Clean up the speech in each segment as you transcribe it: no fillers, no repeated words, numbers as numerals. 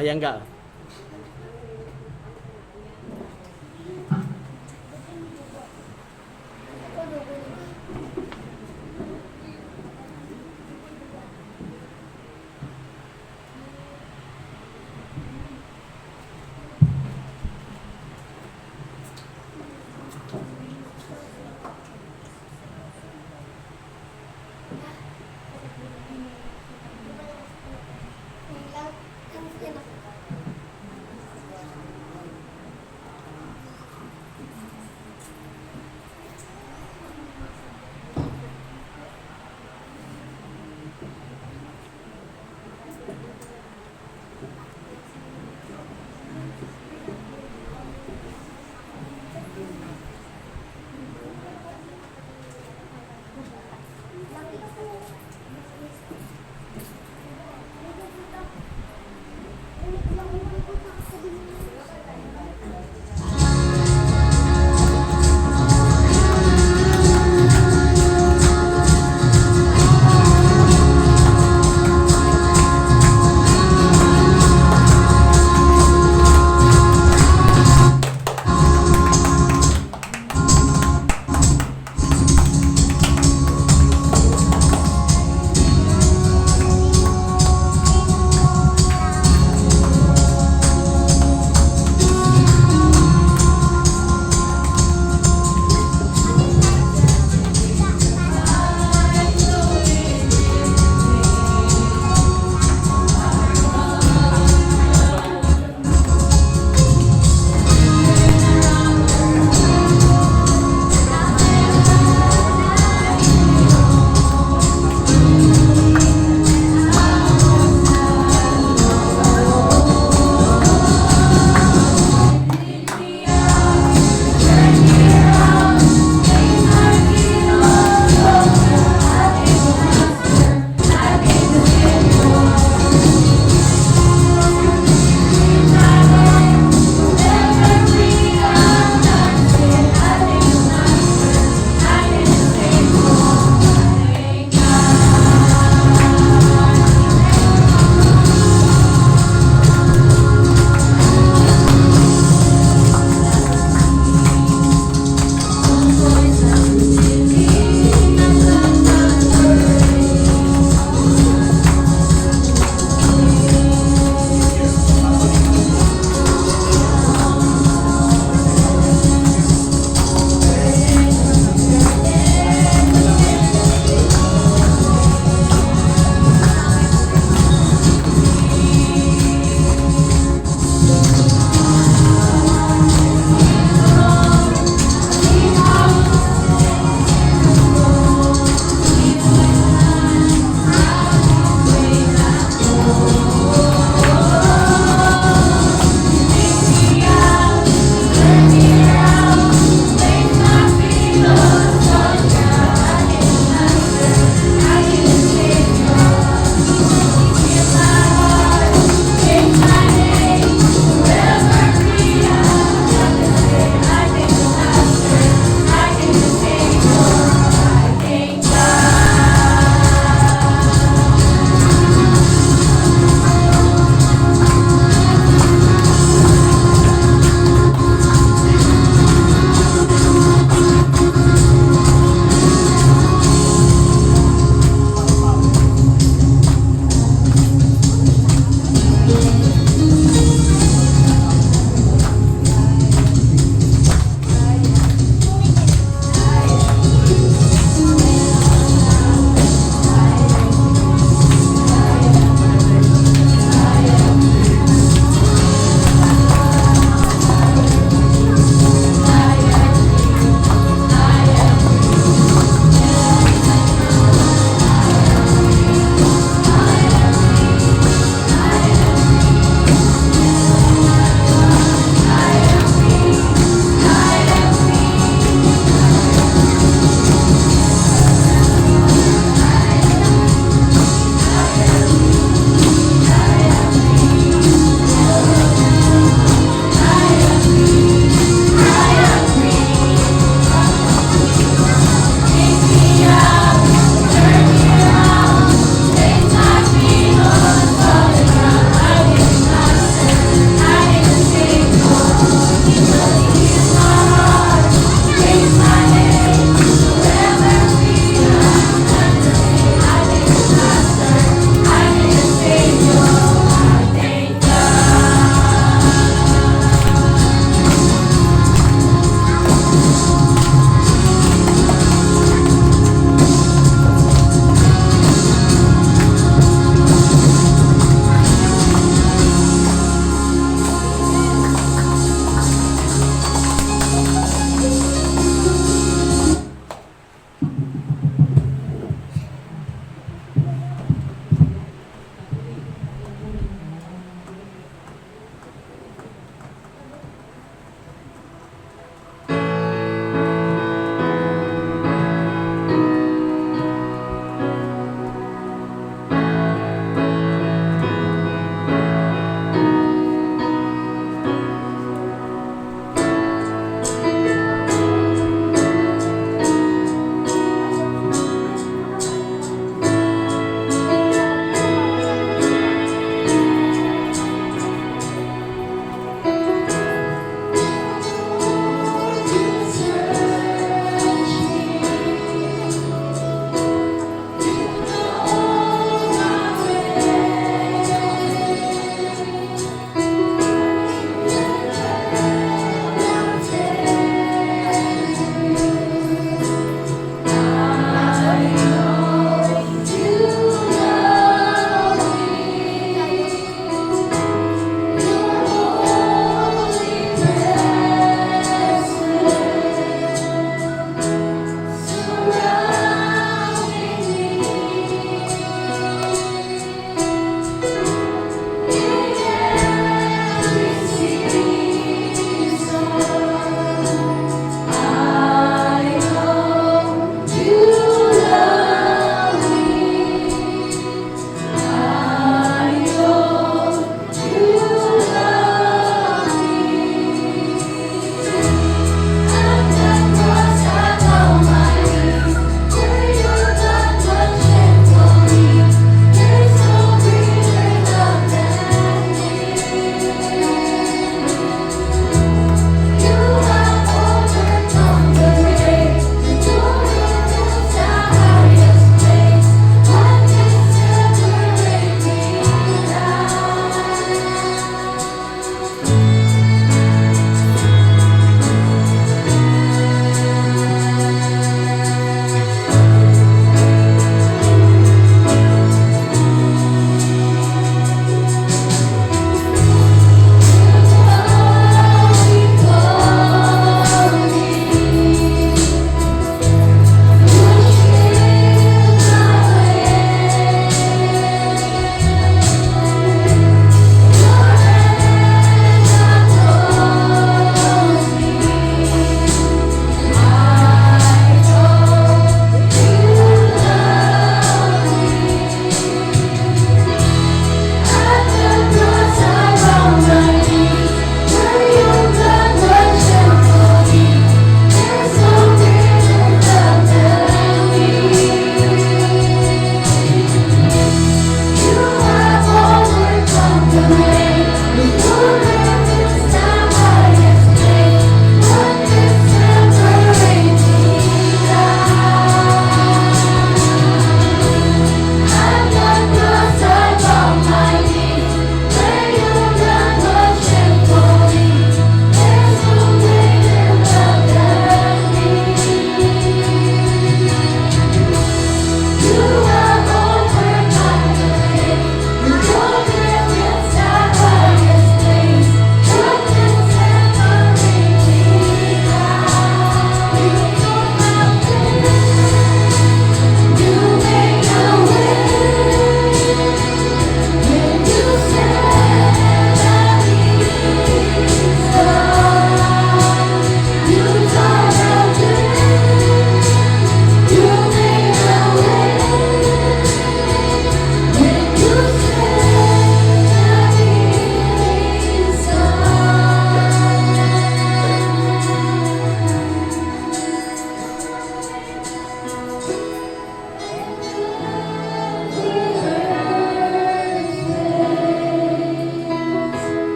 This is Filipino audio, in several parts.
Ayan ka.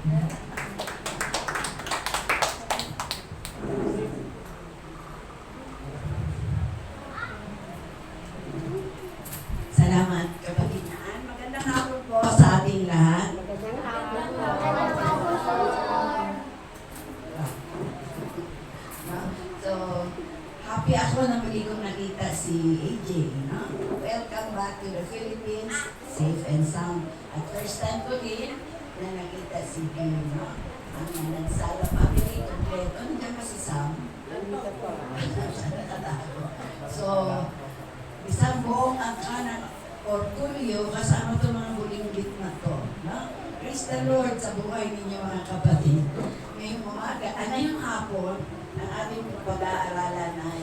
Salamat, kapatid Naan. Magandang hapon po sa ating lahat. So, happy ako na muli kong nakita si AJ. No? Welcome back to the Philippines, safe and sound. At first time ko din na nakita si Bill. No? Ang Nansala family, kompleto. Nandiyan ba si Sam? So, isang buong angka ng orgulyo kasama itong mga bulinggit na to. No? Praise the Lord sa buhay ninyo mga kapatid. Ngayong umaga, ngayong hapon, ang ating pag-aaralan ay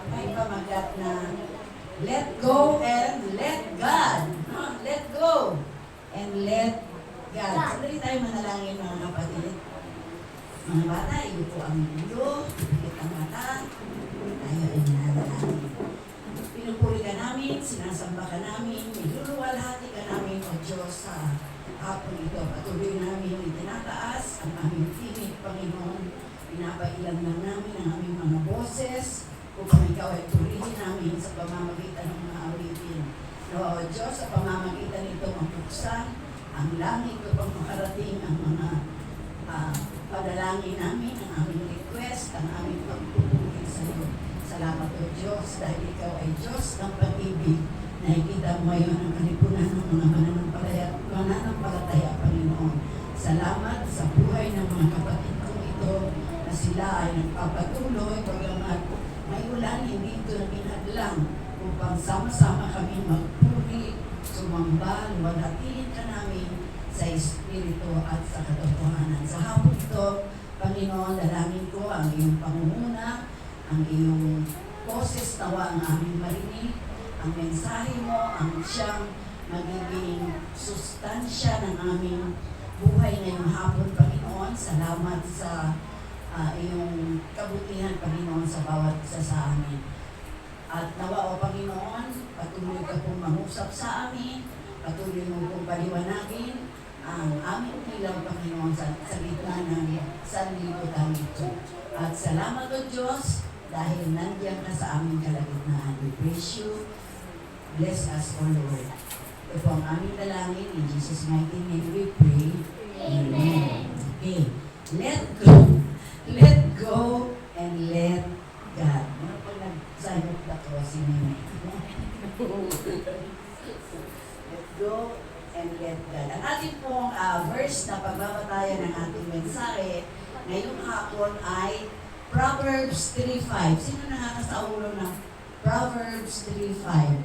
may pamagat na let go and let God. No? Let go and let God. Sandali tayo manalangin mga kapatid. Mga bata, iyo po ang ulo, ikit ang mata, tayo ay nanalangin. Pinupuri ka namin, sinasamba ka namin, niluluwalhati ka namin, O Diyos, sa hapon ito. Patuloy namin itinataas ang aming tinig, Panginoon. Pinapailan lang namin ang aming mga boses upang ikaw ay purihin namin sa pamamagitan ng mga awitin. O Diyos, sa pamamagitan nito mapuksan ang langit upang makarating ang mga padalangin namin, ang aming request, ang aming pagpupuri sa iyo. Salamat o Diyos dahil ikaw ay Diyos ng pag-ibig. Nakikita mo ngayon ang kalipunan ng mga mananampalataya, Panginoon. Salamat sa buhay ng mga kapatid kong ito na sila ay nagpapatuloy bagamat may ulan, hindi ito naging hadlang upang sama-sama kami magpuri, sumamba, luwalhatiin ka namin sa Espiritu at sa katotohanan. Sa hapon ito, Panginoon, dalangin ko ang iyong pangunguna, ang iyong boses nawa ang aming marinig, ang mensahe mo, ang siyang magiging sustansya ng aming buhay ngayong hapon, Panginoon. Salamat sa iyong kabutihan, Panginoon, sa bawat isa sa amin. At nawa, O Panginoon, patuloy ka pong mangusap sa amin, patuloy mo pong paliwanagin ang aming ilaw, Panginoon, sa gitna ng sanlibutan ito. At salamat, O Diyos, dahil nandiyan ka sa aming kalagitnaan. We praise you. Bless us, O Lord. Ito po ang aming dalangin. In Jesus' mighty name we pray. Amen. Okay. Let go. Let go and let God. Ano po nag-sign up ako si Nene? Let go and let God. Ang ating pong verse na pagbabatayan ng ating mensahe ngayong hapon ay Proverbs 3:5. Sino nakakasaulo ng Proverbs 3:5?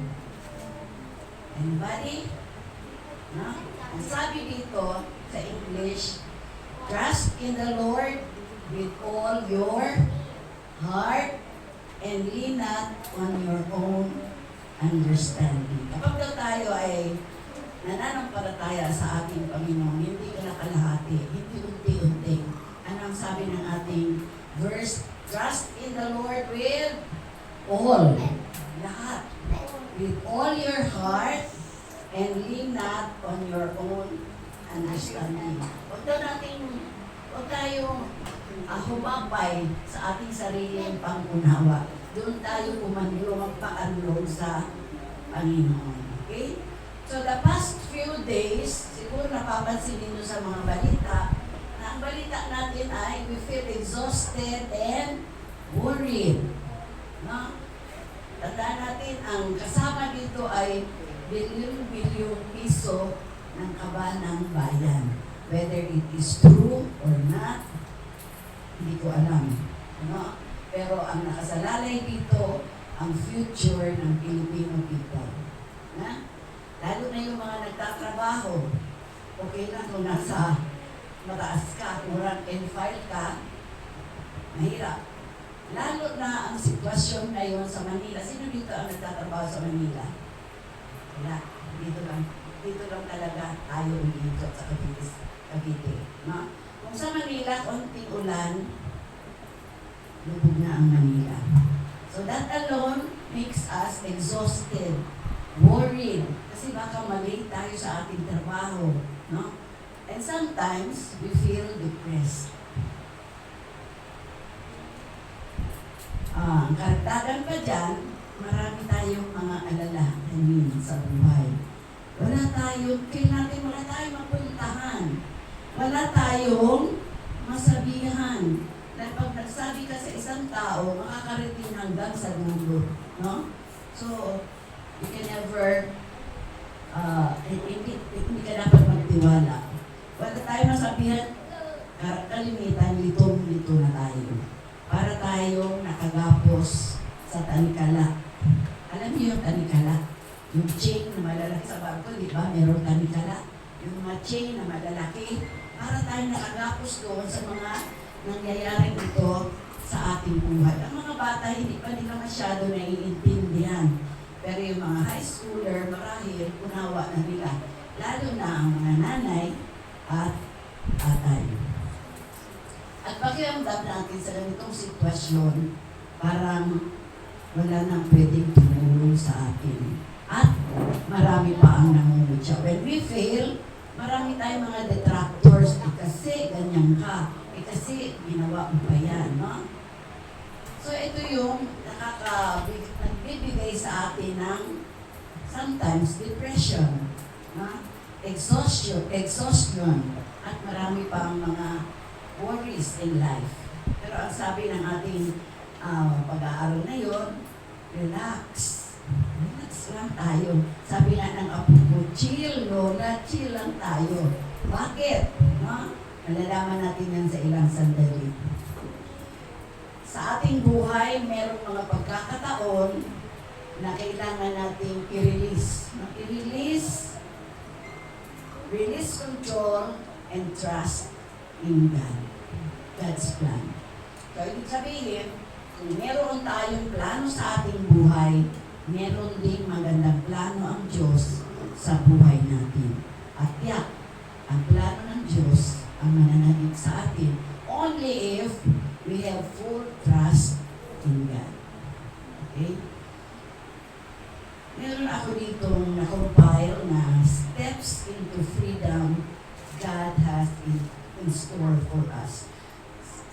Anybody? No? Ang sabi dito sa English, trust in the Lord with all your heart and lean not on your own understanding. Kapag daw tayo ay nananampalataya sa ating Panginoon, hindi kalahati, hindi unti-unti. Ano ang sabi ng ating verse? Trust in the Lord with all. Lahat. With all your heart and lean not on your own understanding. Huwag tayong humabay sa ating sariling pangunawa. Doon tayo magpakanlong sa Panginoon. Okay? So the past few days, siguro napapansin ninyo sa mga balita, na ang balita natin ay we feel exhausted and worried. No? Tandaan natin, ang kasama dito ay bilyong-bilyong piso ng kaba ng bayan. Whether it is true or not, hindi ko alam. No? Pero ang nakasalalay dito, ang future ng Filipino people. Na? Lalo na yung mga nagtatrabaho. Okay lang kung nasa mataas ka, kung rank and file ka, mahirap. Lalo na ang sitwasyon ngayon sa Manila. Sino dito ang nagtatrabaho sa Manila? Wala. Dito lang talaga tayo umiikot sa Cavite. No? Kung sa Manila, konting ulan, lubog na ang Manila. So that alone makes us exhausted, worried. Kasi baka mali tayo sa ating trabaho. No? And sometimes, we feel depressed. Karagdagan pa dyan, marami tayong mga alalahanin sa buhay. Wala tayong mapuntahan. Wala tayong masabihan. Na pag nagsabi ka sa isang tao, makakarating hanggang sa dulo. No? So, you can never, hindi ka dapat magtiwala. Wala tayong masabihan, kalimitan, litong-lito na tayo. Para tayong nakagapos sa tanikala. Alam niyo yung tanikala? Yung chain na malalaki sa barko, di ba? Meron tanikala. Yung mga chain na malalaki. Para tayong nakagapos doon sa mga nangyayaring ito sa ating buhay. Ang mga bata, hindi pa nila masyado naiintindihan. Pero yung mga high schooler, marahil, unawa na nila. Lalo na ang mga nanay at tatay. At pakiramdam natin sa ganitong sitwasyon, parang wala nang pwedeng tumulong sa atin. At marami pa ang namumutya. When we fail, marami tayong mga detractors. Kasi ganyan ka. Kasi ginawa mo pa yan, no? So ito yung nagbibigay sa atin ng sometimes depression, no? Exhaustion, at marami pang mga worries in life. Pero ang sabi ng ating pag-aaral na yun, relax. Relax lang tayo. Sabi nga ng apo ko, chill, Lola, chill lang tayo. Bakit? No? Malalaman natin yan sa ilang sandali. Sa ating buhay, merong mga pagkakataon na kailangan nating i-release. Release control and trust in God. God's plan. So, ibig sabihin, kung meron tayong plano sa ating buhay, meron ding magandang plano ang Diyos sa buhay natin. At yan, ang plano ng Diyos ang mananalig sa atin only if we have full trust in God. Okay? Meron ako ditong na-compile na steps into freedom God has in store for us.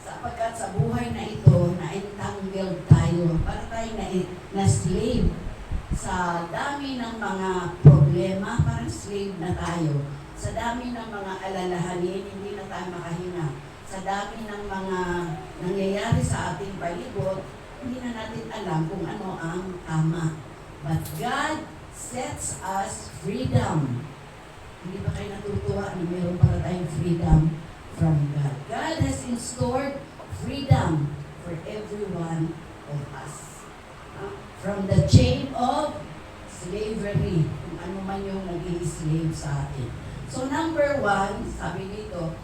Sapagkat sa buhay na ito, na-entangled tayo, para tayo na-slave sa dami ng mga problema, parang slave na tayo. Sa dami ng mga alalahanin, hindi na tayo makahinga. Sa dami ng mga nangyayari sa ating palibot, hindi na natin alam kung ano ang tama. But God sets us freedom. Hindi ba kayo natutuwa na mayroon para tayong freedom from God? God has in store freedom for every one of us. From the chain of slavery, kung ano man yung nag-i-slave sa atin. So number 1, sabi dito,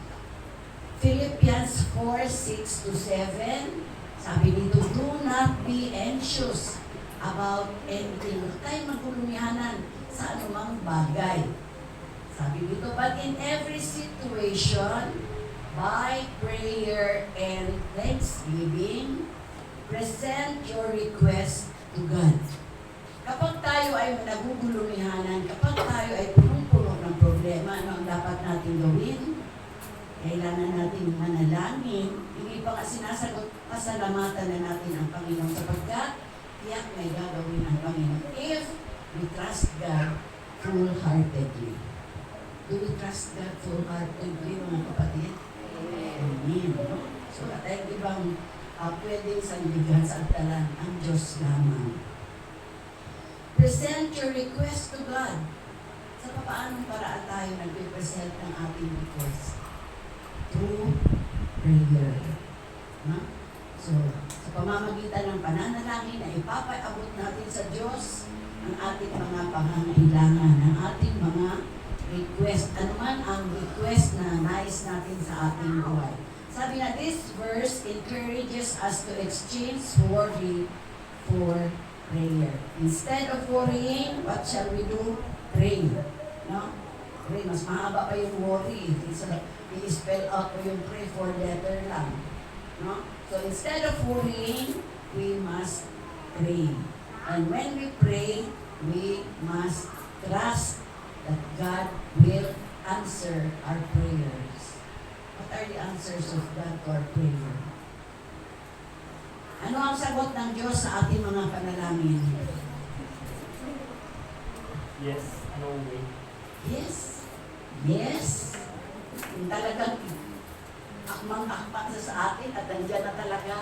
Philippians 4:6-7, sabi dito, do not be anxious about anything. Huwag tayong magulumihanan sa anumang bagay. Sabi dito, but in every situation, by prayer and thanksgiving, present your request to God. Kapag tayo ay nagugulumihanan, kapag tayo ay punong-puno ng problema, ano ang dapat natin gawin? Kailangan natin manalangin. Hindi pa nga sinasagot, pasalamatan na natin ang Panginoon sapagkat tiyak may gagawin ang Panginoon if we trust God full-heartedly. Do we trust God full-heartedly, mga kapatid? Amen. So, at ay ibang pwedeng sandigan sa agtalan ang Diyos lamang. Present your request to God. Sa paanong paraan tayo nag-present ng ating request? Through prayer. So, sa pamamagitan ng pananalangin na ipapaabot natin sa Diyos ang ating mga pangangailangan, ang ating mga request. Ano man ang request na nais natin sa ating buhay. Sabi na, this verse encourages us to exchange worry for prayer. Instead of worrying, what shall we do? Pray. No? Pray. Mas mahaba pa yung worry. I-spell out ko yung pray for letter lang. No? So instead of worrying, we must pray. And when we pray, we must trust that God will answer our prayers? What are the answers of God to our prayer? Ano ang sagot ng Diyos sa ating mga panalangin? Yes, no way. Yes. Yes. Kung talagang akmang-akmang sa atin at nandiyan na talaga.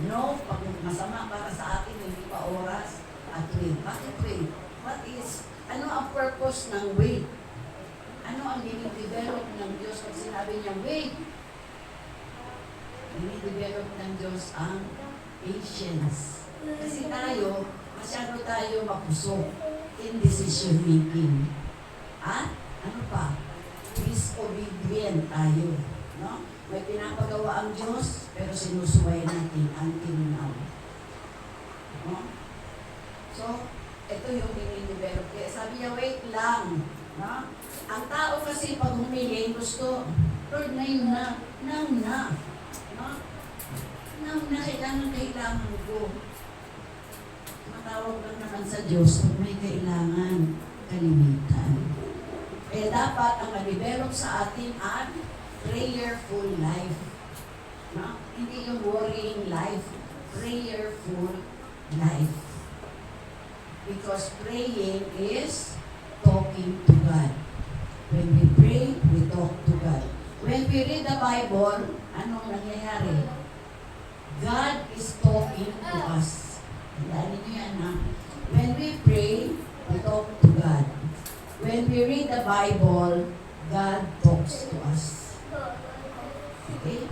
No, pag masama para sa atin, hindi pa oras at wait. Bakit wait? What is, ano ang purpose ng wait? Ano ang dinidevelop ng Diyos pag sinabi niya wait? Dinidevelop ng Diyos ang patience. Kasi tayo, masyado tayo mapusok in decision making. At ano pa? Disobedient tayo. No? May pinapagawa ang Diyos, pero sinusuway natin until now. No? So, ito yung dinidevelop. Kaya sabi niya, wait lang. No? Ang tao kasi pag humili, gusto, Lord, ngayon na, now na. No? Now na, kailangan ko. Matawag lang naman sa Diyos kung may kailangan, kalimitan. Kaya dapat ang ma-develop sa atin ang prayerful life. No? Hindi yung worrying life. Prayerful life. Because praying is talking to God. When we pray, we talk to God. When we read the Bible, anong nangyayari? God is talking to us. Tandaan niyo yan, ha? When we pray, we talk to God. When we read the Bible, God talks to us. Okay?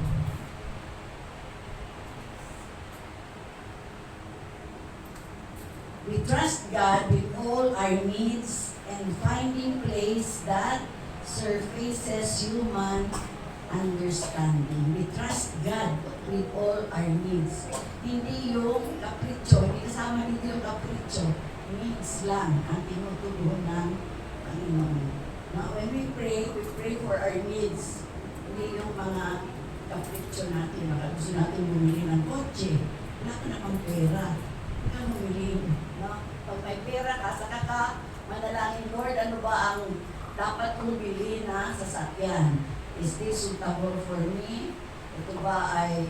We trust God with all our needs and finding place that surfaces human understanding. We trust God with all our needs. Hindi yung kapritsyo, hindi kasama dito yung kapritsyo. Needs lang ang tinutugon ng Panginoon. Now, when we pray for our needs. Hindi yung mga kapritsyo natin. Baka gusto natin bumili ng kotse. Wala ka namang pera. Huwag kang bumili. No? Pag may pera ka, saka ka manalangin, Lord, ano ba ang dapat kong bili na sasakyan? Is this suitable for me? Ito ba ay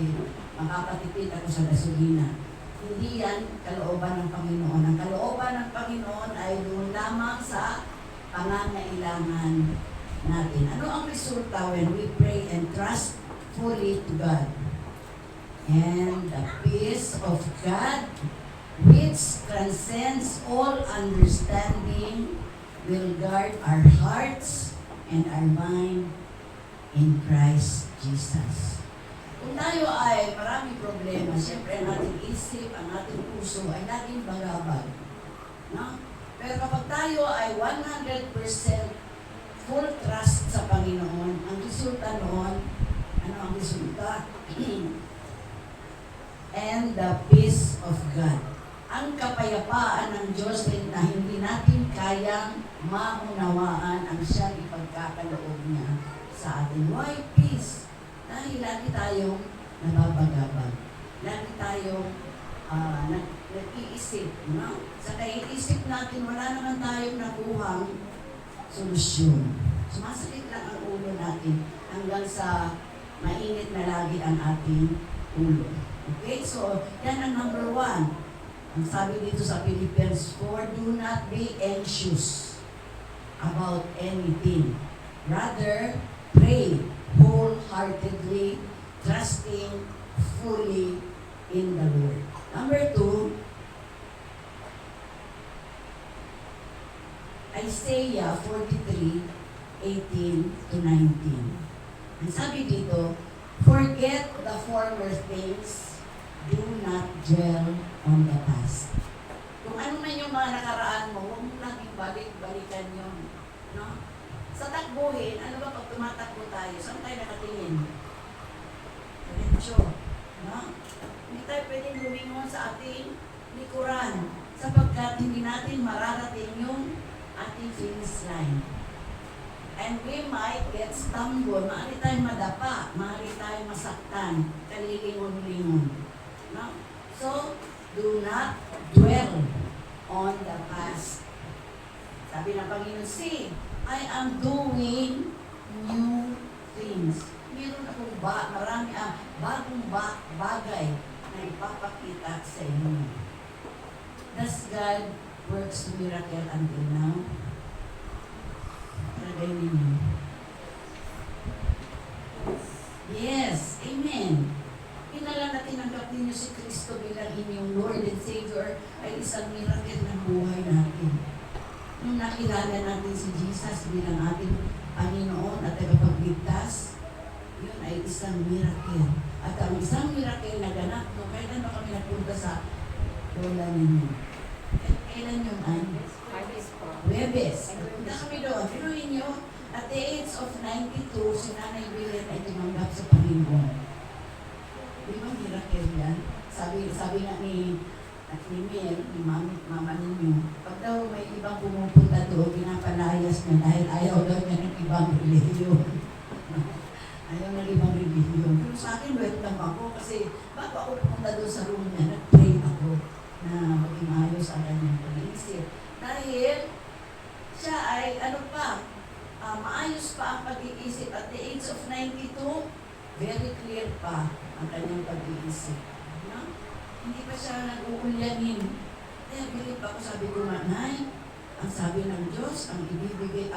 makakatipid ako sa gasolina? Hindi yan kalooban ng Panginoon. Ang kalooban ng Panginoon ay doon lamang sa pangangailangan natin. Ano ang resulta when we pray and trust fully to God? And the peace of God, which transcends all understanding, will guard our hearts and our mind in Christ Jesus. Kung tayo ay maraming problema, siyempre ang ating isip, ang ating puso ay laging bagabag. No? Pero kapag tayo ay 100% full trust sa Panginoon, ang resulta noon, ano ang resulta? And the peace of God. Ang kapayapaan ng Diyos na hindi natin kayang maunawaan ang siyang ipagkakaloob niya sa atin. Why peace? Dahil lagi tayong nababagabag. Lagi tayong nag-iisip. No? Sa kaiisip natin, wala naman tayong nakuhang solusyon. Sumasakit lang ang ulo natin hanggang sa mainit na lagi ang ating ulo. Okay? So, yan ang number 1. Ang sabi dito sa Philippians 4, do not be anxious about anything. Rather, pray wholeheartedly, trusting fully in the Lord. Number 2, Isaiah 43:18 to 19. Ang sabi dito, forget the former things, do not dwell on the past. Kung ano man yung mga nakaraan mo, huwag mo laging balik-balikan yun. No? Sa takbuhin, ano ba pag tumatakbo tayo, saan tayo nakatingin? Diretso. No? Hindi tayo pwedeng lumingon sa ating likuran sapagkat hindi natin mararating yung ating finish line. And we might get stumbled, maaari tayong madapa, maaari tayong masaktan, kalilingon-lingon. No? So, do not dwell on the past. Sabi ng Panginoon, see, I am doing new things. Meron akong bagong bagay na ipapakita sa inyo. Does God works miracle until now? Lagay ninyo. Yes, amen. Kinala na tinanggap ninyo si Kristo bilang inyong Lord and Savior ay isang miracle ng buhay natin. Nung nakilala natin si Jesus bilang ating Panginoon at tagapagligtas, yun ay isang miracle. At ang isang miracle na ganap, no, kailan ba kami napunta sa lola ninyo? Kailan yun, Ann? Webes. Punta kami doon. Pinuhin nyo, at the age of 92, si Nanay Willen ay tumanggap sa Panginoon. Di ba miracle yan? Sabi nga ni Mel, ni mama ninyo, pag daw may ibang pumupunta doon, pinapalayas niya dahil ayaw daw niya ng ibang religion. Ayaw ng ibang religion. Pero sa akin, welcome ako kasi bago ako pumunta doon sa room niya, nag-pray ako na maging ayos ang kanyang pag-iisip. Dahil siya ay, maayos pa ang pag-iisip at the age of 92, very clear pa ang kanyang pag-iisip. No? Hindi pa siya nag-uulyanin. Kaya bilib ako, sabi ko, Nay, ang sabi ng Diyos, ang ibibigay,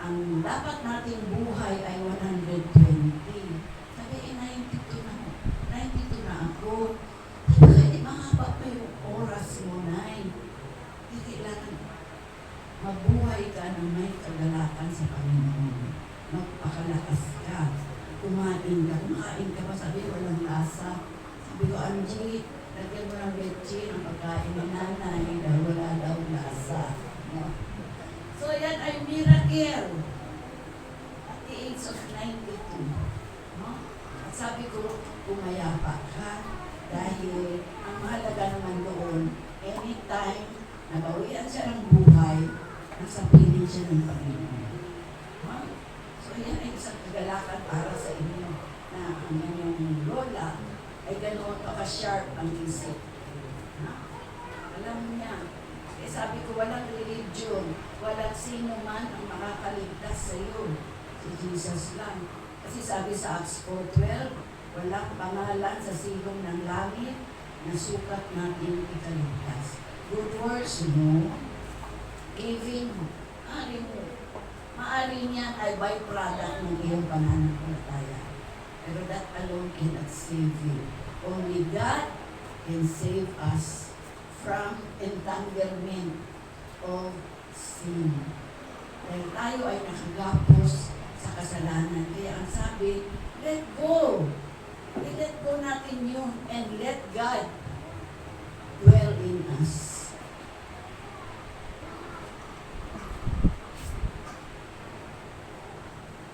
ang dapat nating buhay ay 120. Sabi, 92 na ako. 92 na ako. Sabi, mahaba pa yung oras mo, Nay. Hindi kailangan mabuhay ka ng may kagalakan sa Panginoon. Magpakalakas ka. Kumain ka pa, sabi, walang lasa. Sabi ko, Angie, lagyan mo ng leche ang pagkain ni nanay dahil wala daw lasa. No? So, yan ay miracle at the age of 92. No? At sabi ko, pumayapa ka dahil ang mahalaga naman doon, anytime nabawian siya ng buhay, nasa piling siya ng Panginoon. No? So, yan ay isang kagalakan para sa inyo na ang inyong lola ay ganoon pa-sharp ang isip. Ha? Alam niya. Eh sabi ko, walang religion, walang sino man ang makakaligtas sa iyo. Si Jesus lang. Kasi sabi sa Acts 4:12, walang pangalan sa silong ng langit na sukat natin ikaligtas. Good works, no? Giving, maaaring niyan ay byproduct ng iyong pananampalataya. Pero that alone cannot save you. Only God can save us from entanglement of sin. Dahil tayo ay nakagapos sa kasalanan. Kaya ang sabi, let go. Let go natin yun and let God dwell in us.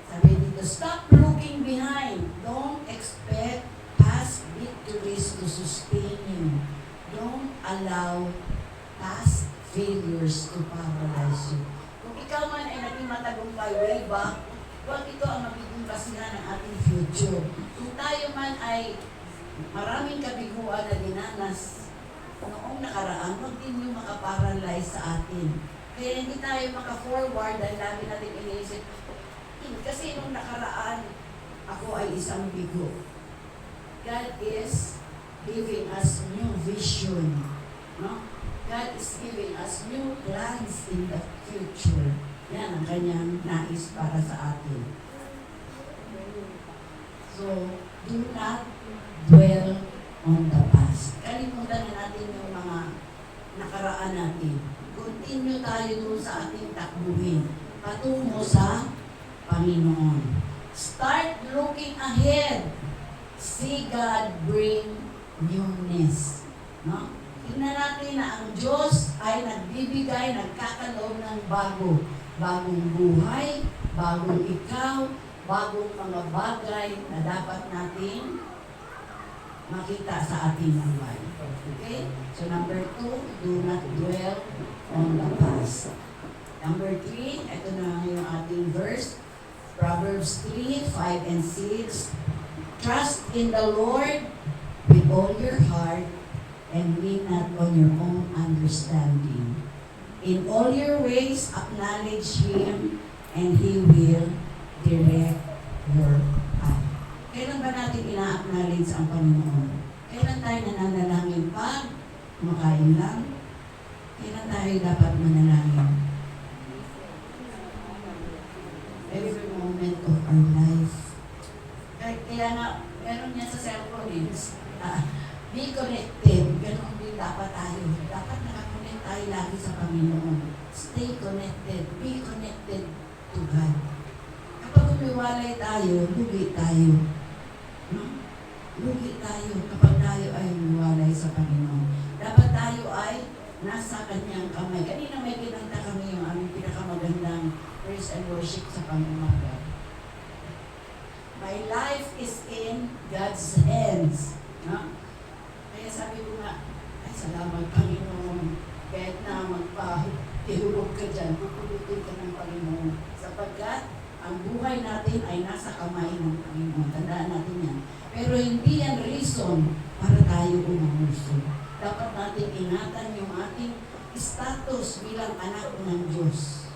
Sabi dito, stop looking behind. Don't expect past victories to sustain you. Don't allow past failures to paralyze you. Kung ikaw man ay naging matagumpay way back, huwag ito ang magiging basihan ng ating future. Kung tayo man ay maraming kabiguan na dinanas noong nakaraan, huwag din yung makaparalyze sa atin. Kaya hindi tayo maka-forward dahil lagi natin iniisip, kasi nung nakaraan, ako ay isang bigo. God is giving us new vision. No? God is giving us new plans in the future. Yan ang kanyang nais para sa atin. So, do not dwell on the past. Kalimutan na natin yung mga nakaraan natin. Continue tayo doon sa ating takbuhin. Patungo sa Panginoon. Start looking ahead. See God bring newness. No? Tingnan natin na ang Diyos ay nagbibigay, nagkakaloob ng bago. Bagong buhay, bagong ikaw, bagong mga bagay na dapat natin makita sa ating buhay. Okay? So number 2, do not dwell on the past. Number 3, ito na yung ating verse. Proverbs 3, 5 and 6. Trust in the Lord with all your heart and lean not on your own understanding. In all your ways acknowledge Him, and He will direct your path. Kailan ba natin ina-acknowledge ang Panginoon? Kailan tayo nananalangin pag kumakain lang? Kailan tayo dapat manalangin? Every moment of our life. Kaya nga, meron niya sa cellphone be connected. Ganon din dapat tayo. Dapat nakakonect tayo lagi sa Panginoon. Stay connected. Be connected to God. Kapag umiwalay tayo, lugi tayo. No? Lugi tayo kapag tayo ay umiwalay sa Panginoon. Dapat tayo ay nasa Kanyang kamay. Kanina may kinanta kami yung aming pinakamagandang praise and worship sa Panginoon. My life is in God's hands. No? Kaya sabi ko nga, ay salamat Panginoon. Kahit na magpahulog ka dyan, pupulutin ka ng Panginoon. Sapagkat ang buhay natin ay nasa kamay ng Panginoon. Tandaan natin yan. Pero hindi yan reason para tayo umangusog. Dapat natin ingatan yung ating status bilang anak ng Diyos.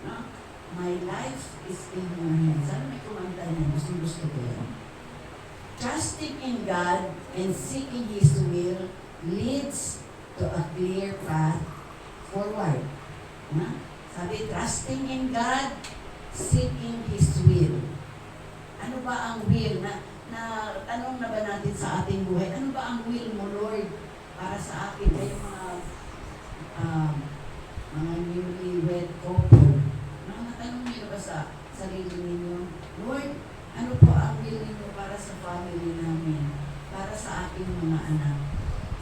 No? My life is in your hands. Sana may kumanta niya. Gusto ko yan. Trusting in God and seeking His will leads to a clear path forward. Na? Sabi, trusting in God, seeking His will. Ano ba ang will? Tanong na ba natin sa ating buhay? Ano ba ang will mo, Lord, para sa akin? Kayo mga newlywed couple. Tanong niyo ba sa sarili ninyo, Lord, ano po ang will ninyo para sa family namin, para sa ating mga anak?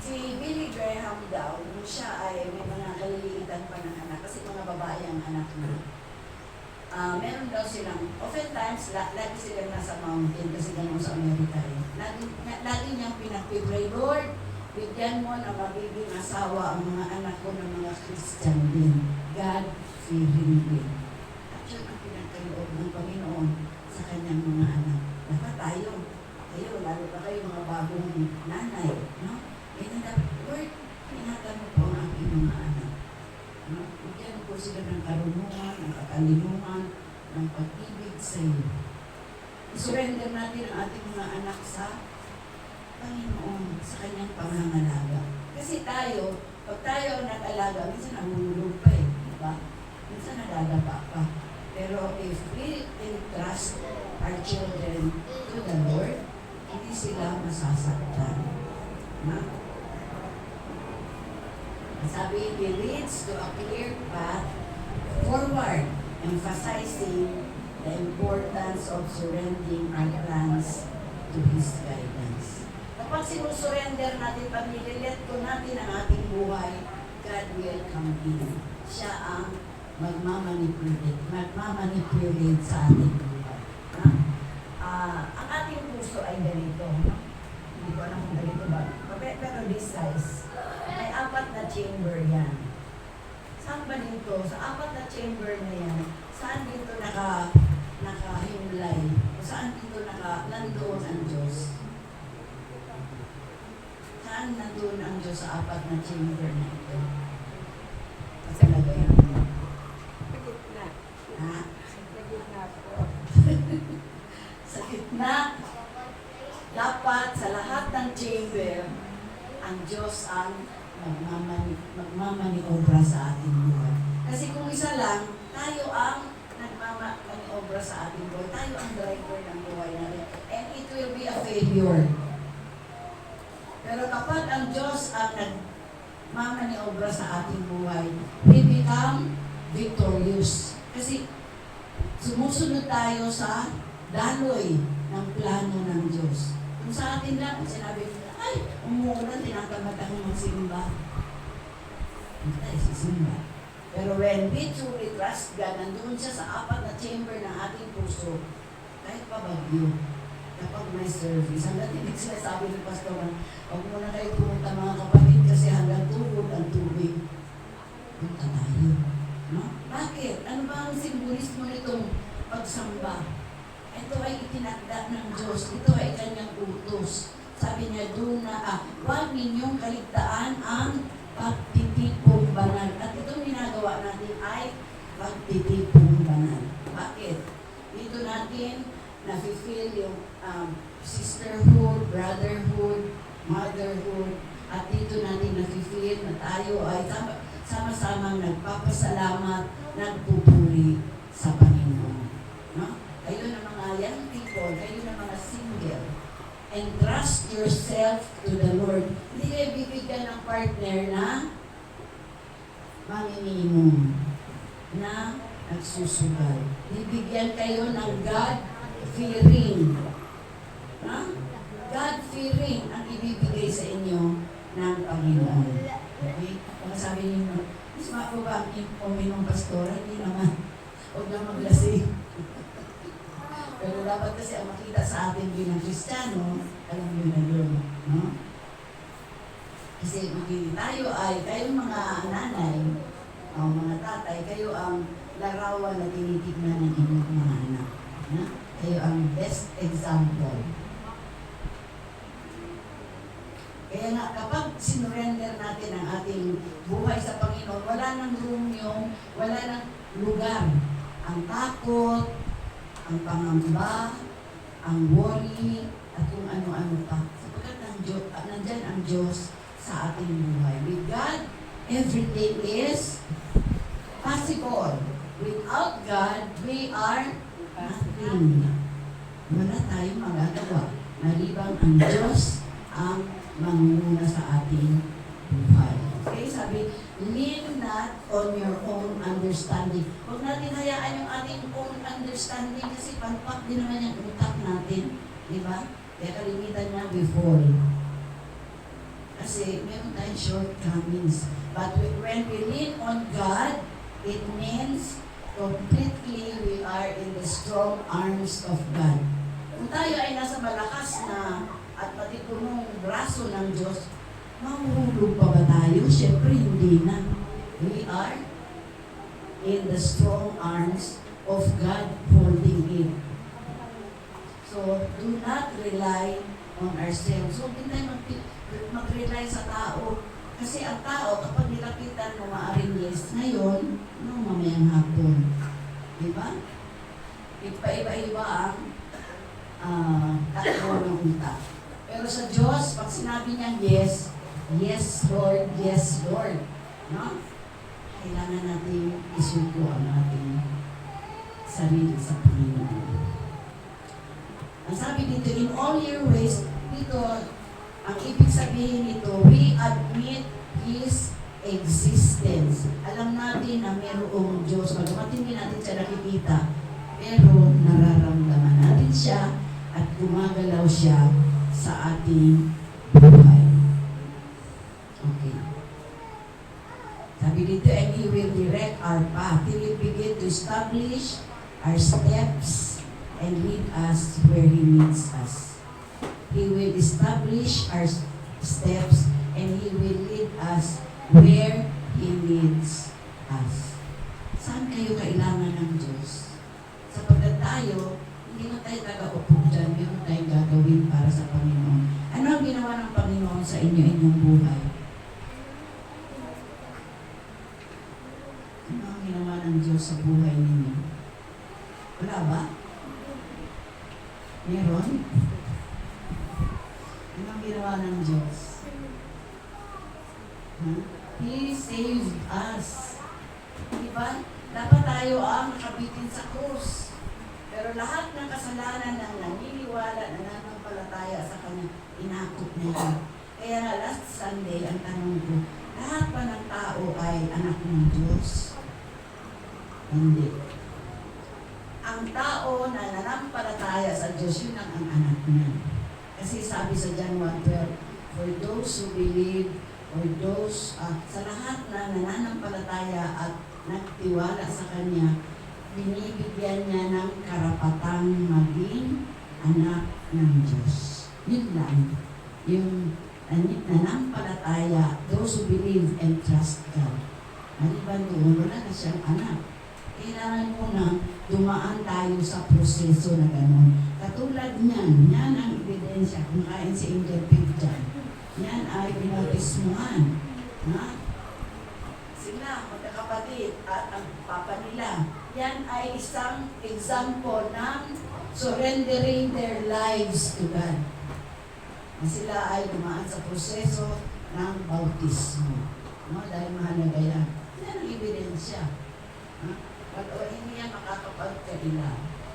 Si Billy Graham daw, nung siya ay may mga kaliliitan pa ng anak, kasi mga babae ang anak niya. Meron daw silang, oftentimes, lagi silang nasa mountain, kasi gano'n sa Amerika eh. Lagi niyang pinagpipray, Lord, bigyan mo na magiging asawa ang mga anak ko ng mga Christian din. God-fearing din. Yun ang pinagkaloob ng Panginoon sa kanyang mga anak. Dapat tayo, lalo pa kayo mga bagong nanay, no? Ganyan dapat, Lord, ingatan mo po ang aking mga anak. No? Bigyan mo po sila ng karunungan, ng katalungan, ng pag-ibig sa iyo. I-surrender natin ang ating mga anak sa Panginoon, sa kanyang pangangalaga. Kasi tayo, pag tayo ang nag-alaga, minsan nahulog pa eh, di ba? Minsan nadadapa pa. Pero if we entrust our children to the Lord, hindi sila masasaktan. Na? Sabi, He leads to a clear path forward, emphasizing the importance of surrendering our plans to His guidance. Kapag sinusurrender natin, pag nililet ko natin ang ating buhay, God will come in. Siya ang magmamanipulate sa ating buhay. Ang ating puso ay ganito. Hindi ko alam kung ganito ba. Pero this size. May 4 na chamber yan. Saan ba dito? Sa 4 na chamber na yan, saan dito nakahimlay? Saan dito nandoon ang Diyos? Saan nandoon ang Diyos sa 4 na chamber na ito? Kasi lagay mo. Ha? Sa gitna, dapat sa lahat ng chamber, ang Diyos ang magmamaniobra sa ating buhay. Kasi kung isa lang, tayo ang nagmamaniobra sa ating buhay. Tayo ang driver ng buhay natin. And it will be a failure. Pero kapag ang Diyos ang nagmamaniobra sa ating buhay, we become victorious. Kasi sumusunod tayo sa daloy ng plano ng Diyos. Kung sa atin lang, sinabi, ay, umuulan, tinatamad ako magsimba. Hindi tayo sisimba. Pero when we truly trust God, nandoon siya sa 4 na chamber ng ating puso, kahit pa bagyo, kapag may service, hanggang hindi sila sabi ng pastor, huwag muna kayo pumunta mga kapatid kasi hanggang tuhod ang tubig. Punta tayo. No? Bakit? Ano ba ang simbolismo nitong pagsamba? Ito ay itinakda ng Diyos. Ito ay kanyang utos. Sabi niya doon na, huwag ninyong kaligtaan ang pagtitipong banal. At itong ginagawa natin ay pagtitipong banal. sisterhood, brotherhood, motherhood, at dito natin nafe-feel na tayo ay sama-samang nagpapasalamat, nagpupuri sa Panginoon. No? Kayo na mga young people, kayo na mga single, entrust yourself to the Lord. Hindi kayo bibigyan ng partner na manginimum, na nagsusugal. Bibigyan kayo ng God-fearing. Ha? God-fearing ang ibibigay sa inyo ng Panginoon. Okay? Kung sabi niyo, mas mako ba ang uminom pastora? Hindi naman. Huwag na maglasing. Pero dapat kasi ang makita sa atin bilang Kristiyano, alam niyo na yun. No? Kasi tayo ay, kayong mga nanay, o mga tatay, kayo ang larawan na tinitignan ng inyong mga anak. No? Kayo ang best example. Kaya nga, kapag sinurrender natin ang ating buhay sa Panginoon, wala nang room wala nang lugar. Ang takot, ang pangamba, ang worry, at kung ano-ano pa. Sapagkat nandyan ang Diyos sa ating buhay. With God, everything is possible. Without God, we are nothing. Wala tayong magagawa. Maliban ang Diyos ang mangunguna sa ating buhay. Okay, sabi, lean not on your own understanding. Huwag natin hayaan yung ating own understanding kasi panpak din naman yung utak natin. Di ba? Kaya kalimitan niya before. Kasi meron tayong shortcomings. But when we lean on God, it means completely we are in the strong arms of God. Kung tayo ay nasa malakas na at matipunong braso ng Diyos, mahuhulog pa ba tayo? Siyempre, hindi na. We are in the strong arms of God holding it. So, do not rely on ourselves. So, hindi tayo mag-rely sa tao. Kasi ang tao, kapag nilapitan mo maaring yes ngayon, mamayang hapon. Diba? Iba-iba ang takbo ng utak. Pero sa Diyos, pag sinabi niyang yes, yes Lord, yes Lord. No? Kailangan natin isuko ang ating sarili sa Panginoon. Ang sabi dito, in all your ways, dito, ang ibig sabihin nito, we admit His existence. Alam natin na mayroong Diyos. Bagamat hindi natin siya nakikita, pero nararamdaman natin siya at gumagalaw siya sa ating buhay. Okay. Sabi dito, and He will direct our path. He will begin to establish our steps and lead us where He leads us. He will establish our steps and He will lead us where He leads us. Saan kayo kailangan ng Diyos? Sapagkat tayo, hindi na tayo taga-upo dyan, meron tayong gagawin para sa Panginoon. Ano ang ginawa ng Panginoon sa inyong buhay? Ano ang ginawa ng Diyos sa buhay ninyo? Wala ba? Meron? Ano ang ginawa ng Diyos? He saved us. Diba? Dapat tayo ang nakabitin sa krus. Pero lahat ng kasalanan ng naniniwala, nananampalataya sa Kanya, inakot niya. Kaya nga last Sunday, ang tanong ko, lahat ba ng tao ay anak ng Diyos? Hindi. Ang tao na nanampalataya sa Diyos, yun ang anak niya. Kasi sabi sa John 1:12, for those who believe, or those, sa lahat na nananampalataya at nagtiwala sa Kanya, binibigyan niya ng karapatang maging anak ng Diyos. Yun lang. Yung nanampalataya, those who believe and trust God. Maliban doon, wala na siyang anak. Kailangan muna dumaan tayo sa proseso na gano'n. Katulad niyan, yan ang ebidensya. Kung kain si Angel Pig dyan, yan ay pinautismuhan. Sila, magkakapatid, at ang papa nila, yan ay isang example ng surrendering their lives to God. Na sila ay dumaan sa proseso ng bautismo. No? Dahil mahalaga yan. Yan ang ebidensya. But hindi yan makakapagkaila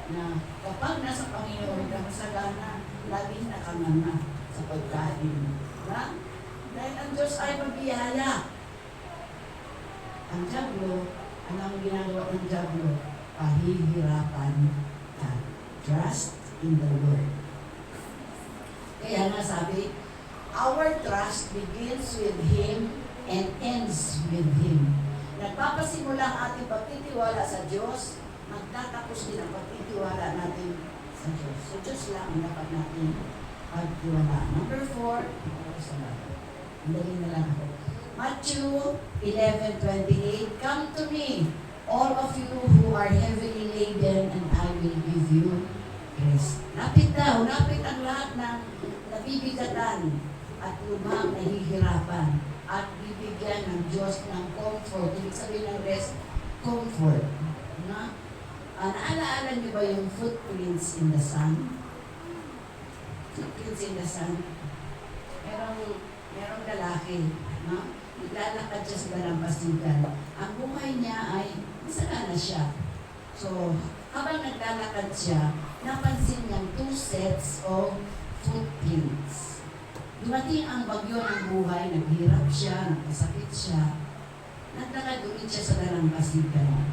na kapag nasa Panginoon ka masagana, laging nakanganga sa pagkain. Na? Dahil ang Diyos ay mabiyaya. Ang Diablo, anong ginagawa ng Diablo? Pahihirapan ka. Trust in the Lord. Kaya nga sabi, our trust begins with Him and ends with Him. Nagpapasimula ang ating pagtitiwala sa Diyos, magtatapos din ang pagtitiwala natin sa Diyos. So, Diyos lang ang dapat natin pagtiwala. Number 4, ang dali na lang ako. Matthew 11:28, come to me, all of you who are heavily laden, and I will give you rest. Lapit daw, lapit ang lahat ng nabibigatan at lumang nahihirapan at bibigyan ng Diyos ng comfort. Ibig sabihin ng rest, comfort. Na? Naalaala niyo ba yung footprints in the sun? Footprints in the sun. Merong lalaki, no? Naglalakad siya sa dalampasigan. Ang buhay niya ay masagana siya. So, habang naglalakad siya, napansin niyang 2 sets of footprints. Dumating ang bagyo ng buhay, naghirap siya, nagkasakit siya, naglakad ulit siya sa dalampasigan.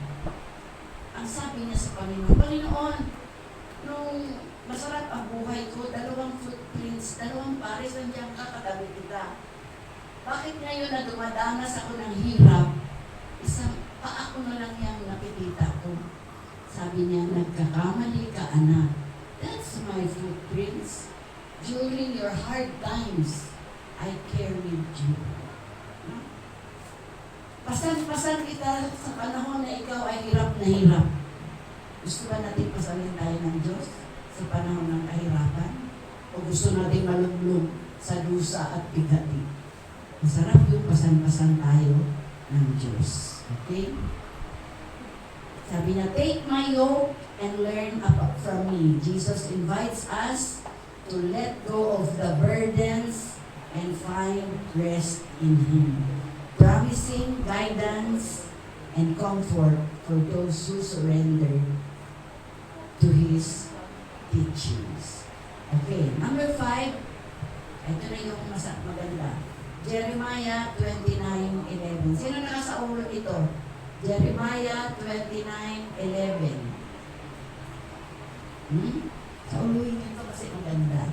Ang sabi niya sa Panginoon, Panginoon, nung masarap ang buhay ko, 2 footprints, 2 pares nandiyan kakatabi kita. Bakit ngayon na dumadanas ako ng hirap, isang paa ko na lang yung nakikita ko? Sabi niya, nagkakamali ka, anak. That's my footprints. During your hard times, I carried you. Pasan-pasan kita sa panahon na ikaw ay hirap na hirap. Gusto ba natin pasanin tayo ng Diyos sa panahon ng kahirapan? O gusto natin malublog sa dusa at bigati? Masarap yung pasan-pasan tayo ng Diyos. Okay? Sabi niya, take my yoke and learn from me. Jesus invites us to let go of the burdens and find rest in Him, promising guidance and comfort for those who surrender to His teachings. Okay, number 5, ito na yung maganda. Jeremiah 29:11. Sino nakasa ulo ito? Jeremiah 29:11. Sa uluhin nito kasi maganda.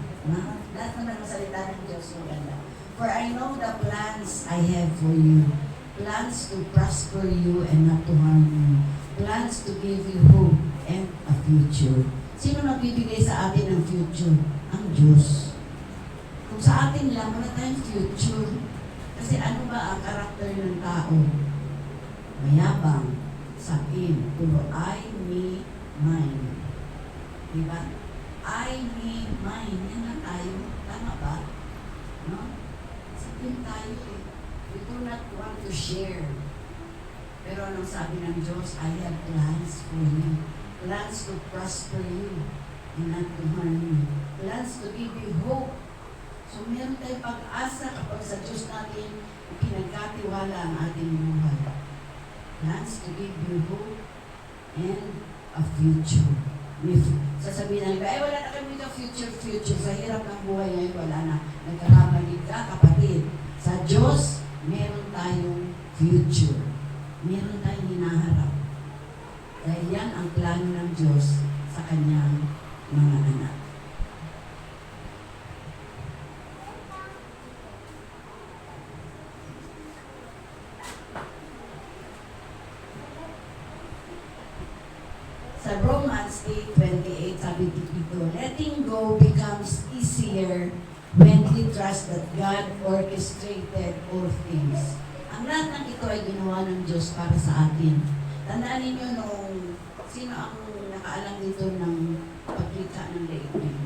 Lahat naman ang salita ng Diyos maganda. For I know the plans I have for you. Plans to prosper you and not to harm you. Plans to give you hope and a future. Sino nagbibigay sa atin ng future? Ang Diyos. Kung sa atin lang, wala tayong future. Kasi ano ba ang karakter ng tao? Mayabang, sakin, puro I, me, mine. Diba? I, me, mine. Yan lang tayo. Tama ba? No? Sakin tayo eh. We do not want to share. Pero anong sabi ng Diyos? I have plans for you. Plans to prosper you and not to harm you. Plans to give you hope. So meron tayong pag-asa kapag sa Diyos natin pinagkatiwala ang ating buhay. Plans to give you hope and a future. Sasabihin na, wala na kami ka future. Sa hirap ng buhay ngayon, wala na. Nagkakamalig ka, kapatid. Sa Diyos, meron tayong future. Meron tayong hinaharap. Dahil yan ang plano ng Diyos sa kanyang mga anak. Sa Romans 8:28, sabi dito, letting go becomes easier when we trust that God orchestrated all things. Ang lahat ng ito ay ginawa ng Diyos para sa atin. Tandaan ninyo nung sino ang nakaalam dito ng paglikha ng daigdig.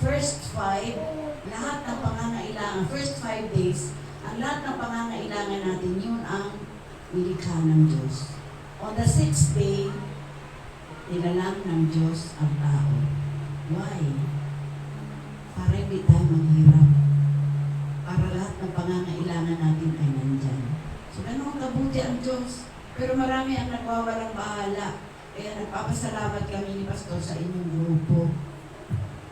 First 5, lahat ng pangangailangan, first 5 days, ang lahat ng pangangailangan natin, yun ang nilikha ng Diyos. On the 6th day, nilalang ng Diyos ang tao. Why? Para hindi tayo maghirap. Para lahat ng pangangailangan natin ay nandyan. So, ganun kabuti ang Diyos. Pero marami ang nagwawalang bahala. Kaya nagpapasalamat kami ni Pastor sa inyong grupo.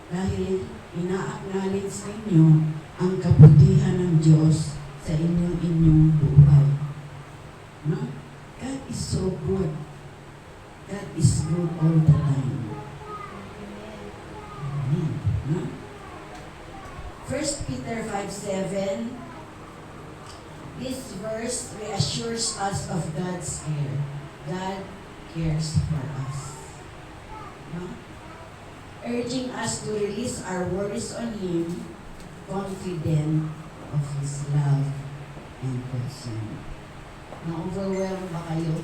Dahil ina-acknowledge ninyo ang kabutihan ng Diyos sa inyong buhay. No? God is so good. God is good all the time. Amen. No? 1 Peter 5:7. This verse reassures us of God's care. God cares for us. No? Urging us to release our worries on Him, confident of His love and concern. Na-overwhelm ba kayo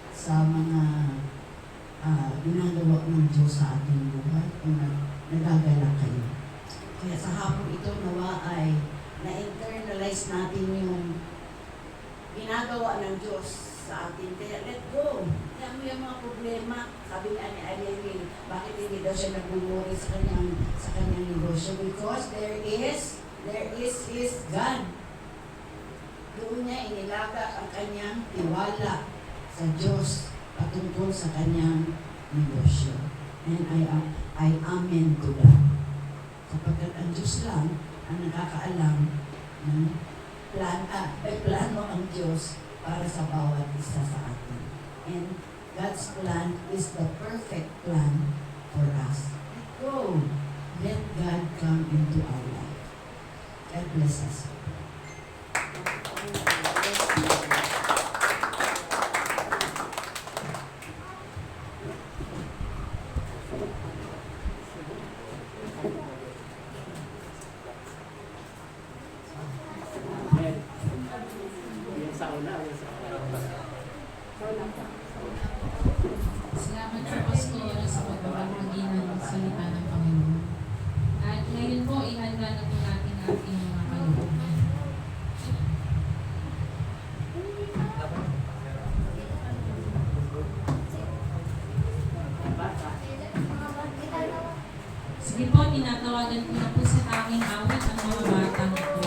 sa mga ginagawa ng Diyos sa ating buhay? O nagagala kayo? Kaya sa hapon ito, nawa ay na-internalize natin yung ginagawa ng Diyos sa atin. Kaya let go. Kaya mo yung mga problema. Sabi ni Ariel, bakit hindi daw siya nag-worry sa kanyang negosyo? Because there is His God. Doon niya inilaga ang kanyang tiwala sa Diyos patungkol sa kanyang negosyo. And I amen to that. Sapagkat ang Diyos lang ang nakakaalam ng may plano ang Diyos para sa bawat isa sa atin. And God's plan is the perfect plan for us. Let go. Let God come into our life. God bless us. Salamat sa Pastor sa pagbabahagi ng salita ng Panginoon. At ngayon po, ihanda na po natin ang ating mga kalooban. Sige po, tinatawagan ko na po sa tanging awit ang mga batang ito.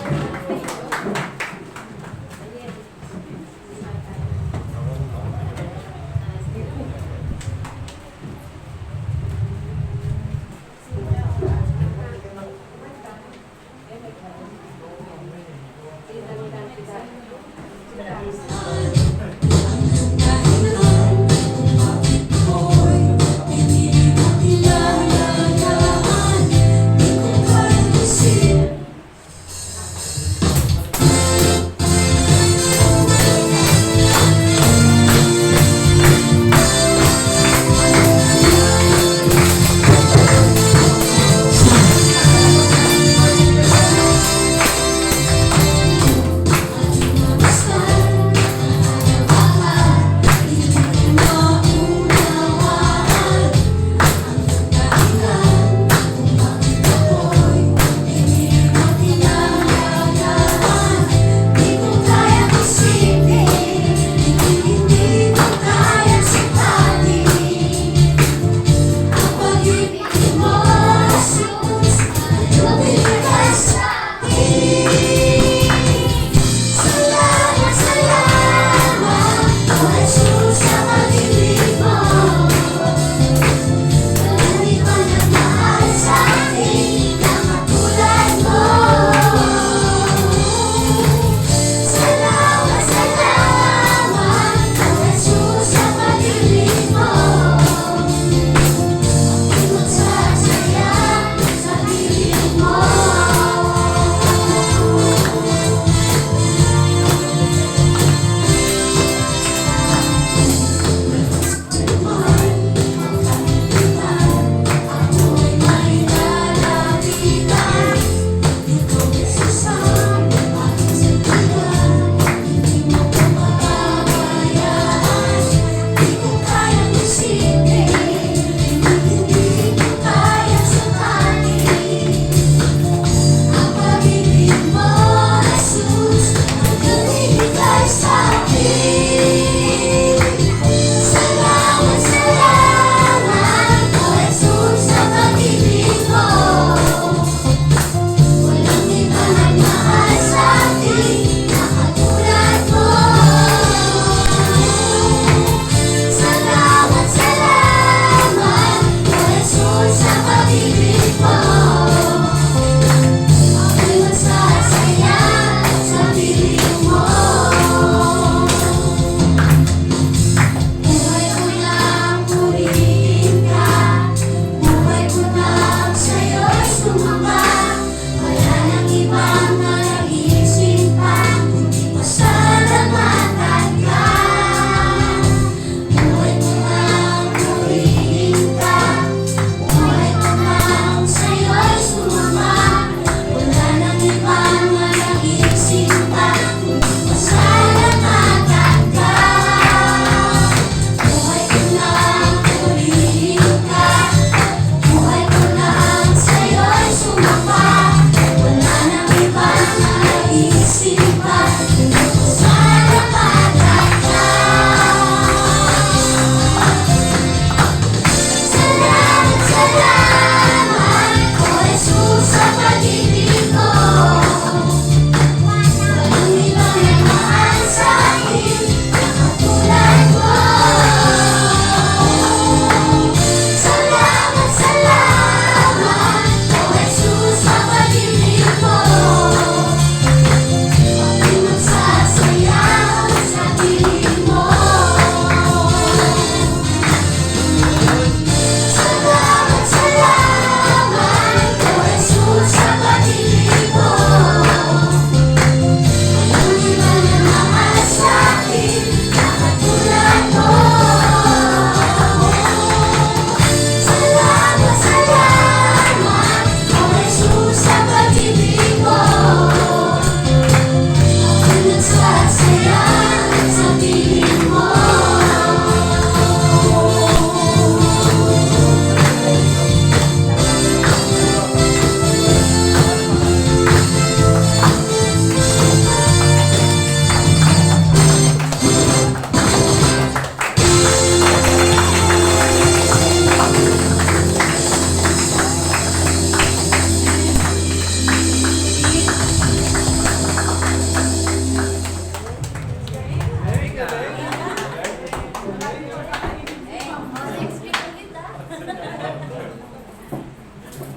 Maraming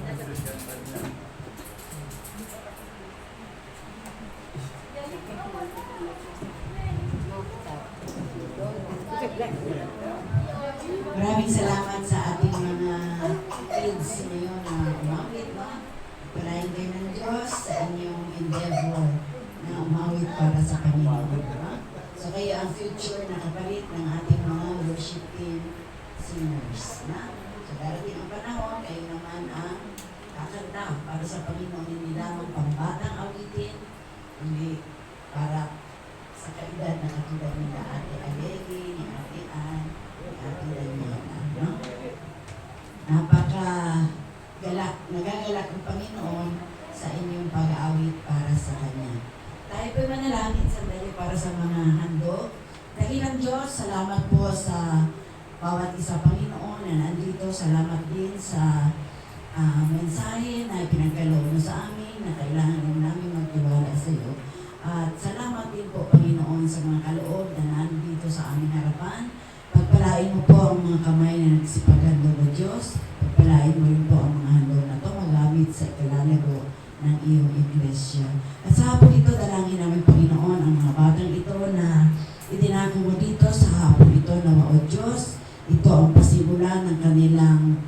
salamat sa ating mga kids ngayon na umawit, no? Palain kayo ng Diyos sa inyong endeavor na umawit para sa Panginoon, no? So kayo ang future na kapalit ng ating mga worship team singers, na? So darating ang panahon, kayo naman ang kakanta para sa Panginoon, hindi lamang pambatang awitin, hindi para sa kaedad na katulad nila Ate Alegi, ni Ate Ann, ni Ate Daniela, no? Nagagalak ang Panginoon sa inyong pag-aawit para sa Kanya. Tayo po'y manalangin sandali para sa mga handog. Dakilang Diyos, salamat po sa bawat isa, Panginoon, na nandito. Salamat din sa mensahe na ipinagkaloob mo sa amin na kailangan din namin magtiwala sa iyo. At salamat din po, Panginoon, sa mga kaloob na nandito sa aming harapan. Pagpalain mo po ang mga kamay na nagsipaghandog o Diyos. Pagpalain mo rin po ang mga handog na ito magamit sa ikalalago ng iyong iglesia. At sa hapon ito, dalangin namin, Panginoon, ang mga batang ito na itinako mo dito sa hapon ito na o Diyos. Ito ang pasimulan ng kanilang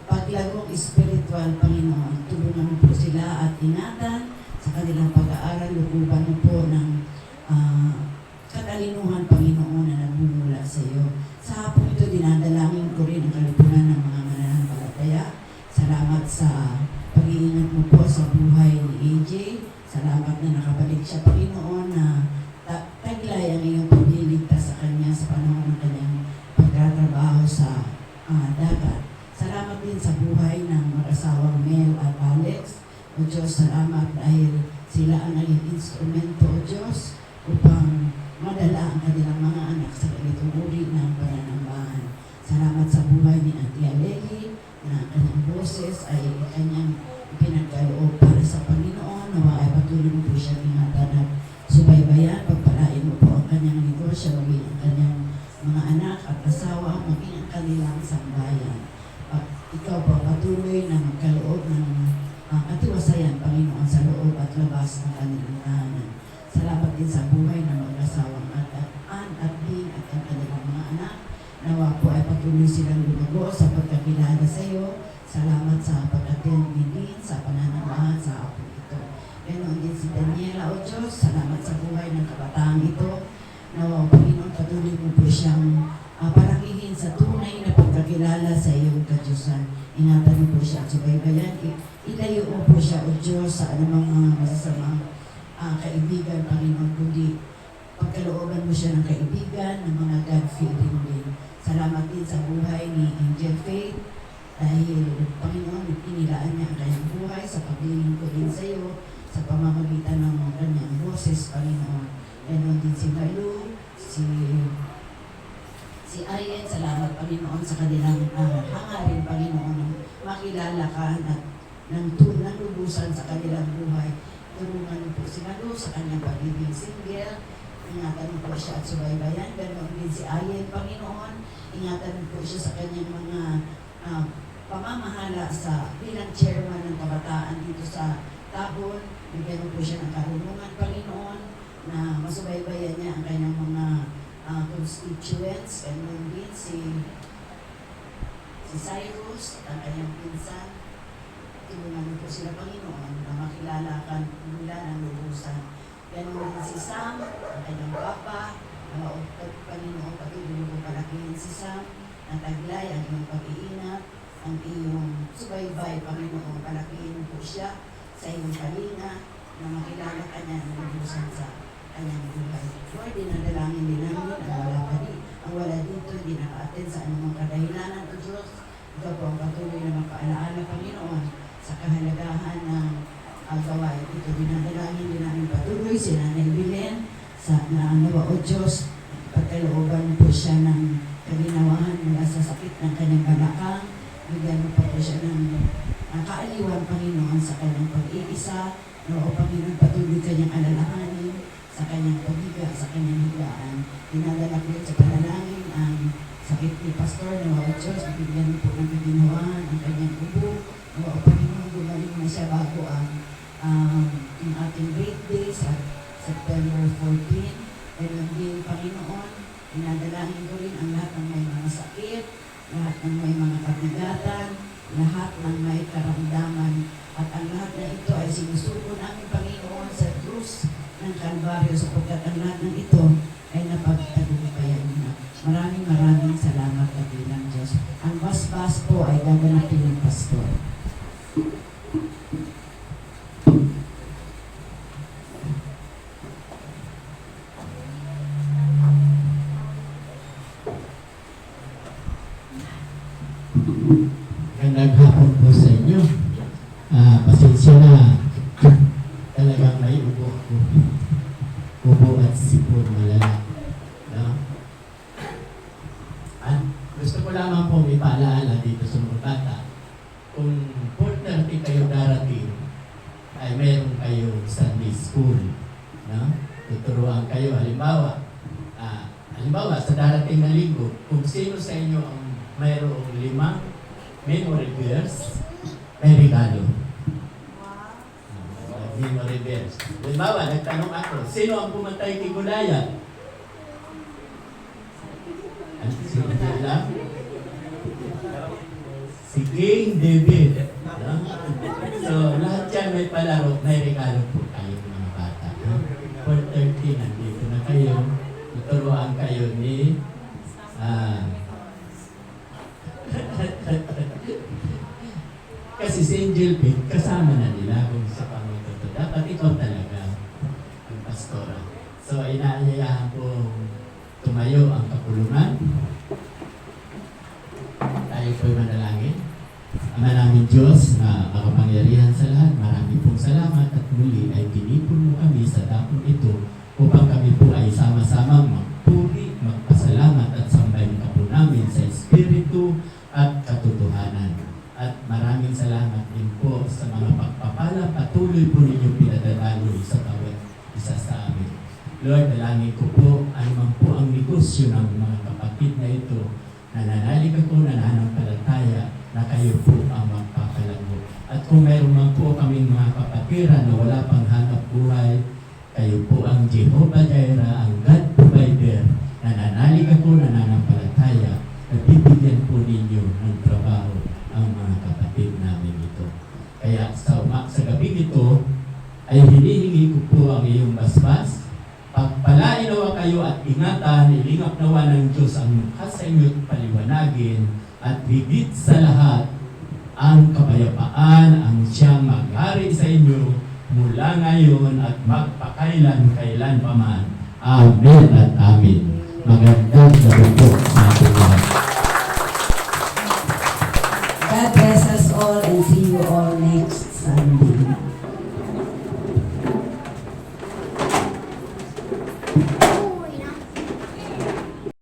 paglagong espiritual, Panginoon. Tulungan mo po sila at ingatan sa kanilang pag-aaral, lukuban mo po ng katalinuhan, Panginoon, na nagmumula sa iyo. Sa hapon ito, dinadalangin ko rin ang kalipunan ng mga mananampalataya. Salamat sa pag-iingat mo po sa buhay ni AJ. Salamat na nakabalik siya, Panginoon, na taglay ang iyong pagliligtas sa kanya sa panahon ng kanyang pagtatrabaho sa dagat. Salamat din sa buhay ng mag-asawang Mel at Alex. O Diyos, salamat dahil sila ang naging instrumento, O Diyos, upang madala ang kanilang mga anak sa ganitong uri ng pananambahan. Salamat sa buhay ni Auntie Alegi na kanyang boses ay kanyang pinagkaloob para sa Panginoon. Nawa ay patuloy mo po siya ingatan at subaybayan. Pagpalain mo po ang kanyang negosyo, maging ang kanyang mga anak at asawa, maging ang kanilang sambayan. Ikaw po patuloy na magkaloob ng katiwasayan, Panginoon, sa loob at labas ng kanilang tahanan. Salamat din sa buhay ng mag-asawang Ann at Dean at ang kanilang mga anak. Nawa po ay patuloy silang lumago sa pagkakilala sa iyo. Salamat sa pag-attend ni Dean sa pananambahan sa hapon ito. Ganoon din si Daniela, O Diyos, salamat sa buhay ng kabataan ito. Nawa, Panginoon, patuloy mo po siyang parakihin sa tunay na pagkakilala sa iyong kadyusan. Ingatan mo po siya at subaybayan. Ilayo mo po siya, O Diyos, sa anumang mga masasamang kaibigan, Panginoon, kundi pagkalooban mo siya ng kaibigan, ng mga God-fearing din. Salamat din sa buhay ni Angel Faith dahil, Panginoon, inilaan niya ang kanyang buhay sa paglilingkod ko din sa iyo sa pamamagitan ng kanyang boses, Panginoon. Ganoon din si Malu, si Ayen, salamat, Panginoon, sa kanilang hangarin, Panginoon, makilala ka at ng lubusan sa kanilang buhay. Tulungan po si Malu sa kanyang pagiging single. Ingatan po siya at subaybayan. Ganoon din si Ayen, Panginoon. Ingatan po siya sa kanyang mga pamamahala sa bilang chairman ng kabataan dito sa Tabon. Bigyan po siya ng karunungan, Panginoon, na masubaybayan niya ang kanyang mga constituents. Ganoon din si Cyrus at ang kanyang pinsan. Tulungan po sila, Panginoon, na makilala ka mula ng lubusan. Ganoon din si Sam, ang kanyang papa, na Panginoon, patuloy mo palakihin si Sam, na taglay ang iyong pag-iingat, ang iyong subaybay, Panginoon, palakihin po siya sa iyong kalinga, na makilala ka niya ng lubusan sa kanyang buhay. Lord, dinadalangin din namin ang wala dito, hindi naka-attend sa anumang kadahilanan, O Diyos. Ikaw po ang patuloy na mapaalaala, Panginoon, sa kahalagahan ng gawain ito. Dinadalangin din namin patuloy si Nanay Bilen sa nawa, O Diyos, pagkalooban po siya ng kalinawahan mula sa sakit ng kanyang balakang. Bigyan mo pa po siya ng kaaliwan, Panginoon, sa kanyang pag-iisa. O Panginoon, patuloy kanyang alalahanin sa kanyang paghiga, sa kanyang higaan. Dinadalangin sa panalangin ang sakit ni Pastor na, O Diyos, bigyan mo po ng kalinawahan ang kanyang ubo, O Panginoon, gumaling na siya bago ang ating birthday sa September 14. And din, Panginoon, inadalangin ko rin ang lahat ng may mga sakit, lahat ng may mga kabigatan, lahat ng may karamdaman. At ang lahat na ito ay sinusuko namin, Panginoon, sa krus ng Kalbaryo sapagkat ang lahat ng ito ay napagtagumpayan na. Maraming salamat at bilang Diyos. Ang basbas po ay gaganapin ng pastor. Magandang hapon po sa inyo. Pasensya na. Talagang may ubo ko. Ubo at sipon malala. No? At gusto ko lamang pong ipaalaala dito sa mga bata. Kung 4:30 kayo darating, ay meron kayong Sunday school. No? Tuturuan kayo. Halimbawa, sa darating na linggo, kung sino sa inyo ang mayroong 5 memory verse, may regalo. Memory verse. Halimbawa, nagtanong ako, sino ang pumatay kay Goliath? Sino lang? Si King David. No? So, lahat yan may palaro, may regalo po kayo mga bata. 4:30, nandito na kayo. Tuturuan kayo ni kasi si Angel Pink, kasama na nila kung sa pamatuto. Dapat ikaw talaga ang pastora. So, inaanyayahan po tumayo ang kapulungan. Tayo po'y manalangin. Ama namin Diyos, na makapangyarihan sa lahat, marami pong salamat at muli ay pinipon mo kami sa dakong ito upang kami po ay sama-samang magpuri, magpasalamat at sambahin ka po namin sa Espiritu at katotohanan. At maraming salamat din po sa mga pagpapala patuloy po ninyo pinadadaloy sa bawat isa sa amin. Lord, dalangin ko po anumang po ang negosyo ng mga kapatid na ito. Nananalig ako, nananampalataya na kayo po ang magpapalago. At kung mayroon man po kaming mga kapatiran na wala pang hanap buhay, kayo po ang Jehovah Jireh, ang God Provider. Nananalig ako, nananampalataya na bibigyan po ninyo ng trabaho ang mga kapatid namin ito. Kaya sa gabi ito, ay hinihingi ko po ang iyong basbas. Pagpalain nawa kayo at ingatan, ilingap nawa ng Diyos ang mukha sa inyo at paliwanagin, at higit sa lahat, ang kapayapaan ang siyang maghari sa inyo mula ngayon at magpakailan-kailan pa man. Amen at amen. Magandang gabi po sa ating lahat. God bless us all and see you all next Sunday.